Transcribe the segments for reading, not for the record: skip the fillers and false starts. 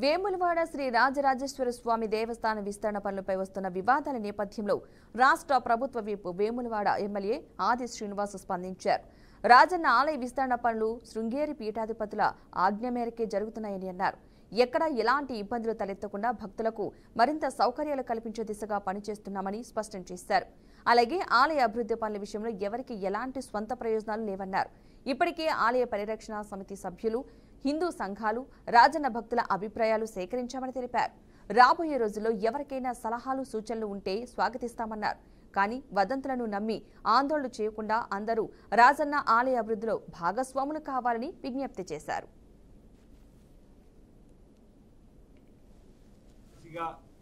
వేములవాడ శ్రీ రాజరాజేశ్వర స్వామి దేవస్థాన విస్తరణ పనులపై వస్తున్న వివాదాల నేపథ్యంలో రాష్ట్ర ప్రభుత్వ విప్ వేములవాడ ఎమ్మెల్యే ఆది శ్రీనివాస్ స్పందించారు. రాజన్న ఆలయ విస్తరణ పనులు శృంగేరి పీఠాధిపతుల ఆజ్ఞ మేరకే జరుగుతున్నాయని అన్నారు. ఎక్కడా ఎలాంటి ఇబ్బందులు తలెత్తకుండా భక్తులకు మరింత సౌకర్యాలు కల్పించే దిశగా పనిచేస్తున్నామని స్పష్టం చేశారు. అలాగే ఆలయ అభివృద్ధి పనుల విషయంలో ఎవరికి ఎలాంటి స్వంత ప్రయోజనాలు లేవన్నారు. ఇప్పటికే ఆలయ పరిరక్షణ సమితి సభ్యులు, హిందూ సంఘాలు, రాజన్న భక్తుల అభిప్రాయాలు సేకరించామని తెలిపారు. రాబోయే రోజుల్లో ఎవరికైనా సలహాలు, సూచనలు ఉంటే స్వాగతిస్తామన్నారు. కానీ వదంతులను నమ్మి ఆందోళన చేయకుండా అందరూ రాజన్న ఆలయ అభివృద్ధిలో భాగస్వాములు కావాలని విజ్ఞప్తి చేశారు.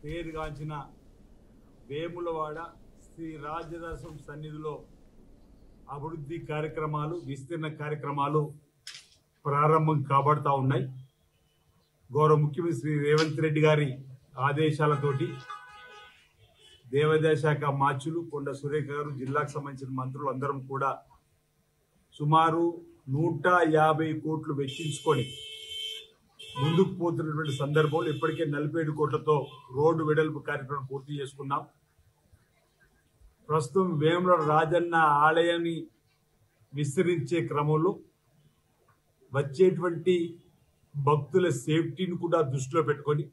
పేరుగాంచిన వేములవాడ శ్రీ రాజరాజేశ్వర సన్నిధిలో అభివృద్ధి కార్యక్రమాలు, విస్తరణ కార్యక్రమాలు ప్రారంభం కాబడతా ఉన్నాయి. గౌరవ ముఖ్యమంత్రి శ్రీ రేవంత్ రెడ్డి గారి ఆదేశాలతోటి దేవాదాయ శాఖ మార్చులు కొండ సురేఖ గారు, జిల్లాకు సంబంధించిన మంత్రులు అందరం కూడా సుమారు 150 కోట్లు వెచ్చించుకొని ముందుకు పోతున్నటువంటి సందర్భంలో ఇప్పటికే 47 కోట్లతో రోడ్డు వెడల్పు కార్యక్రమం పూర్తి చేసుకున్నాం. ప్రస్తుతం వేములవాడ రాజన్న ఆలయాన్ని విస్తరించే క్రమంలో వచ్చేటువంటి భక్తుల సేఫ్టీని కూడా దృష్టిలో పెట్టుకొని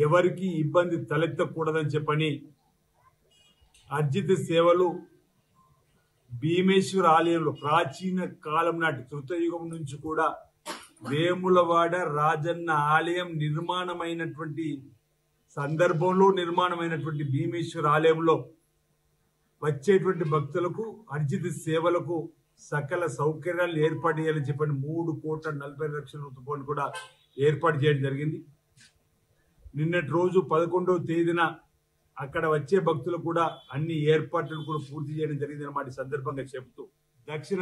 ఎవరికి ఇబ్బంది తలెత్తకూడదని చెప్పని అర్జిత సేవలు భీమేశ్వర ఆలయంలో ప్రాచీన కాలం నాటి కృతయుగం నుంచి కూడా వేములవాడ రాజన్న ఆలయం నిర్మాణమైనటువంటి సందర్భంలో నిర్మాణమైనటువంటి భీమేశ్వర ఆలయంలో వచ్చేటువంటి భక్తులకు అర్జిత సేవలకు సకల సౌకర్యాలు ఏర్పాటు చేయాలని చెప్పని 3,40,00,000 రూపాయలు కూడా ఏర్పాటు చేయడం జరిగింది. నిన్నటి రోజు 11వ తేదీన అక్కడ వచ్చే భక్తులు కూడా అన్ని ఏర్పాట్లను కూడా పూర్తి చేయడం జరిగింది అన్నమాట. సందర్భంగా చెబుతూ దక్షిణ